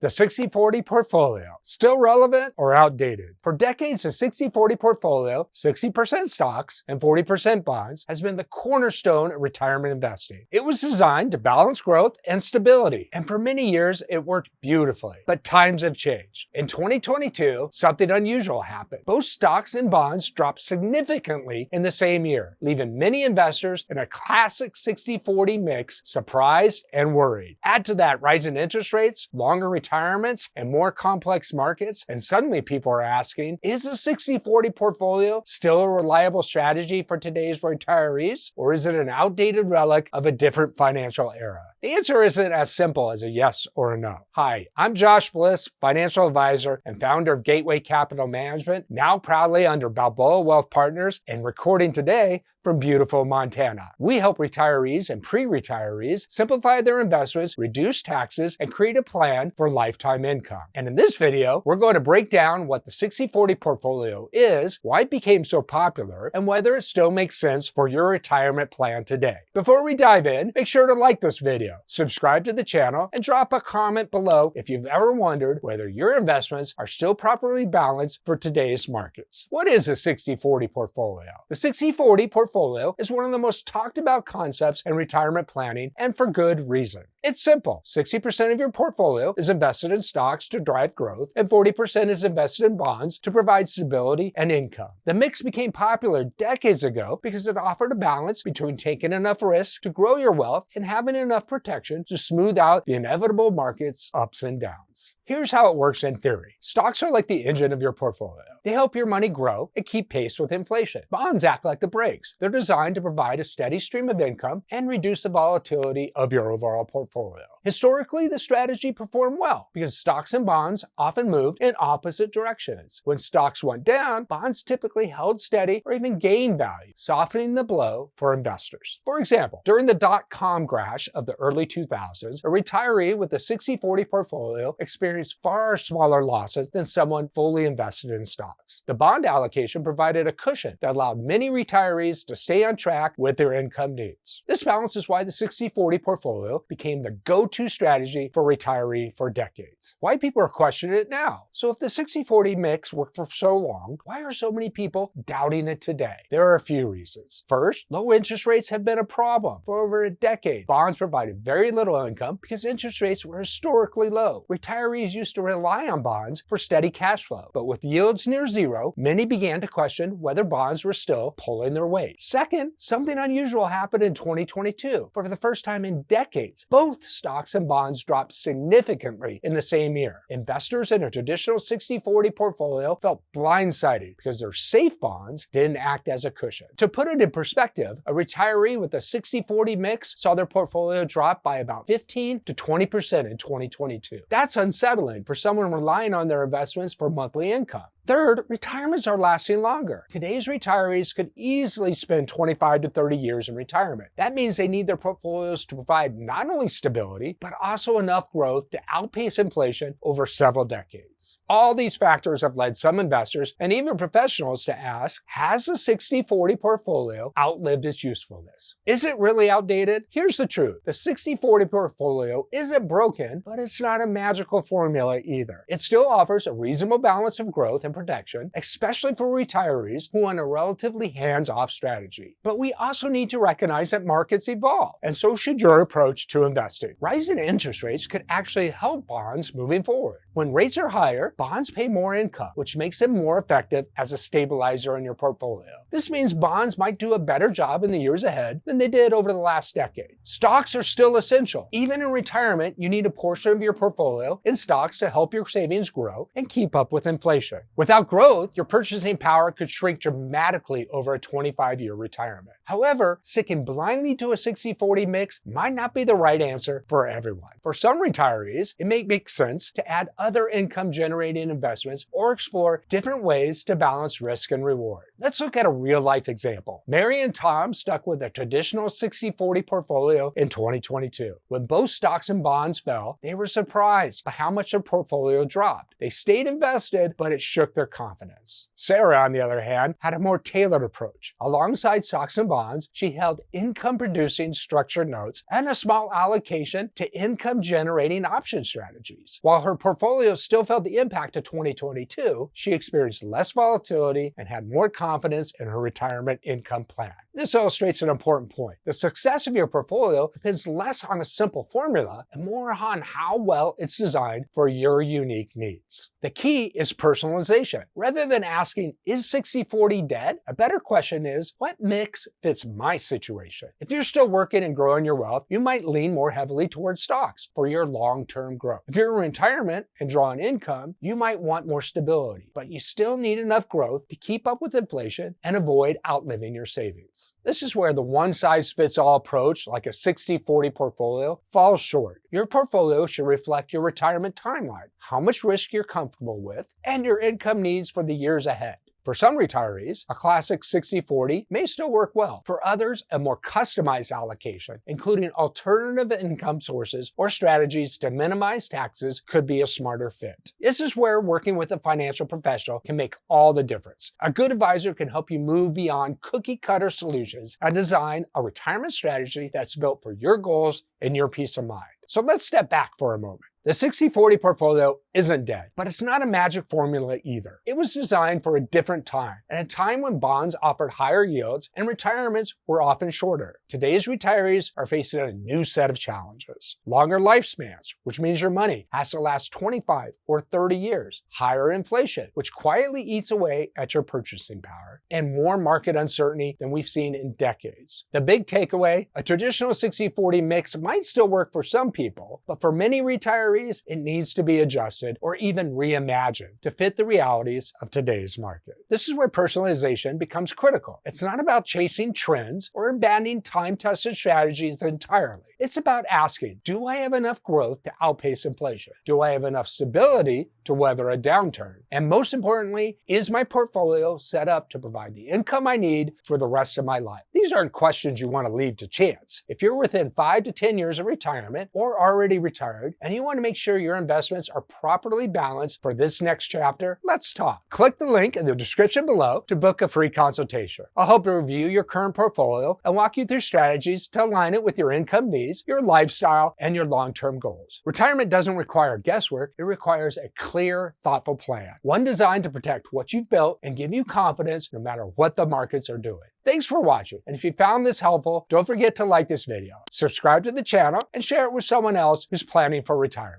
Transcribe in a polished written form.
The 60/40 portfolio, still relevant or outdated? For decades, the 60/40 portfolio, 60% stocks and 40% bonds, has been the cornerstone of retirement investing. It was designed to balance growth and stability, and for many years, it worked beautifully. But times have changed. In 2022, something unusual happened. Both stocks and bonds dropped significantly in the same year, leaving many investors in a classic 60/40 mix surprised and worried. Add to that rising interest rates, longer retirements, and more complex markets, and suddenly people are asking, is a 60/40 portfolio still a reliable strategy for today's retirees, or is it an outdated relic of a different financial era? The answer isn't as simple as a yes or a no. Hi, I'm Josh Bliss, financial advisor and founder of Gateway Capital Management, now proudly under Balboa Wealth Partners, and recording today from beautiful Montana. We help retirees and pre-retirees simplify their investments, reduce taxes, and create a plan for lifetime income. And in this video, we're going to break down what the 60/40 portfolio is, why it became so popular, and whether it still makes sense for your retirement plan today. Before we dive in, make sure to like this video, subscribe to the channel, and drop a comment below if you've ever wondered whether your investments are still properly balanced for today's markets. What is a 60/40 portfolio? The 60/40 portfolio is one of the most talked about concepts in retirement planning, and for good reason. It's simple. 60% of your portfolio is invested in stocks to drive growth, and 40% is invested in bonds to provide stability and income. The mix became popular decades ago because it offered a balance between taking enough risk to grow your wealth and having enough protection to smooth out the inevitable market's ups and downs. Here's how it works in theory. Stocks are like the engine of your portfolio. They help your money grow and keep pace with inflation. Bonds act like the brakes. They're designed to provide a steady stream of income and reduce the volatility of your overall portfolio. Historically, the strategy performed well because stocks and bonds often moved in opposite directions. When stocks went down, bonds typically held steady or even gained value, softening the blow for investors. For example, during the dot-com crash of the early 2000s, a retiree with a 60/40 portfolio experienced far smaller losses than someone fully invested in stocks. The bond allocation provided a cushion that allowed many retirees to stay on track with their income needs. This balance is why the 60/40 portfolio became the go-to strategy for retiree for decades. Why people are questioning it now? So if the 60/40 mix worked for so long, why are so many people doubting it today? There are a few reasons. First, low interest rates have been a problem for over a decade. Bonds provided very little income because interest rates were historically low. Retirees used to rely on bonds for steady cash flow, but with yields near zero, many began to question whether bonds were still pulling their weight. Second, something unusual happened in 2022. For the first time in decades, both stocks and bonds dropped significantly in the same year. Investors in a traditional 60/40 portfolio felt blindsided because their safe bonds didn't act as a cushion. To put it in perspective, a retiree with a 60/40 mix saw their portfolio drop by about 15 to 20% in 2022. That's unsettling for someone relying on their investments for monthly income. Third, retirements are lasting longer. Today's retirees could easily spend 25 to 30 years in retirement. That means they need their portfolios to provide not only stability, but also enough growth to outpace inflation over several decades. All these factors have led some investors and even professionals to ask, has the 60/40 portfolio outlived its usefulness? Is it really outdated? Here's the truth. The 60/40 portfolio isn't broken, but it's not a magical formula either. It still offers a reasonable balance of growth and protection, especially for retirees who want a relatively hands-off strategy. But we also need to recognize that markets evolve, and so should your approach to investing. Rising interest rates could actually help bonds moving forward. When rates are higher, bonds pay more income, which makes them more effective as a stabilizer in your portfolio. This means bonds might do a better job in the years ahead than they did over the last decade. Stocks are still essential. Even in retirement, you need a portion of your portfolio in stocks to help your savings grow and keep up with inflation. Without growth, your purchasing power could shrink dramatically over a 25-year retirement. However, sticking blindly to a 60/40 mix might not be the right answer for everyone. For some retirees, it may make sense to add other income-generating investments or explore different ways to balance risk and reward. Let's look at a real-life example. Mary and Tom stuck with a traditional 60/40 portfolio in 2022. When both stocks and bonds fell, they were surprised by how much their portfolio dropped. They stayed invested, but it shook their confidence. Sarah, on the other hand, had a more tailored approach. Alongside stocks and bonds, she held income-producing structured notes and a small allocation to income-generating option strategies. While her portfolio still felt the impact of 2022, she experienced less volatility and had more confidence in her retirement income plan. This illustrates an important point. The success of your portfolio depends less on a simple formula and more on how well it's designed for your unique needs. The key is personalization. Rather than asking, is 60/40 dead? A better question is, what mix fits my situation? If you're still working and growing your wealth, you might lean more heavily towards stocks for your long-term growth. If you're in retirement and drawing income, you might want more stability, but you still need enough growth to keep up with inflation and avoid outliving your savings. This is where the one-size-fits-all approach, like a 60/40 portfolio, falls short. Your portfolio should reflect your retirement timeline, how much risk you're comfortable with, and your income needs for the years ahead. For some retirees, a classic 60/40 may still work well. For others, a more customized allocation, including alternative income sources or strategies to minimize taxes, could be a smarter fit. This is where working with a financial professional can make all the difference. A good advisor can help you move beyond cookie-cutter solutions and design a retirement strategy that's built for your goals and your peace of mind. So let's step back for a moment. The 60/40 portfolio isn't dead, but it's not a magic formula either. It was designed for a different time, and a time when bonds offered higher yields and retirements were often shorter. Today's retirees are facing a new set of challenges. Longer lifespans, which means your money has to last 25 or 30 years. Higher inflation, which quietly eats away at your purchasing power. And more market uncertainty than we've seen in decades. The big takeaway, a traditional 60/40 mix might still work for some people, but for many retirees, it needs to be adjusted or even reimagined to fit the realities of today's market. This is where personalization becomes critical. It's not about chasing trends or abandoning time-tested strategies entirely. It's about asking, do I have enough growth to outpace inflation? Do I have enough stability to weather a downturn? And most importantly, is my portfolio set up to provide the income I need for the rest of my life? These aren't questions you want to leave to chance. If you're within 5 to 10 years of retirement or already retired and you want to make sure your investments are properly balanced for this next chapter, let's talk. Click the link in the description below to book a free consultation. I'll help you review your current portfolio and walk you through strategies to align it with your income needs, your lifestyle, and your long-term goals. Retirement doesn't require guesswork. It requires a clear, thoughtful plan. One designed to protect what you've built and give you confidence no matter what the markets are doing. Thanks for watching, and if you found this helpful, don't forget to like this video, subscribe to the channel, and share it with someone else who's planning for retirement.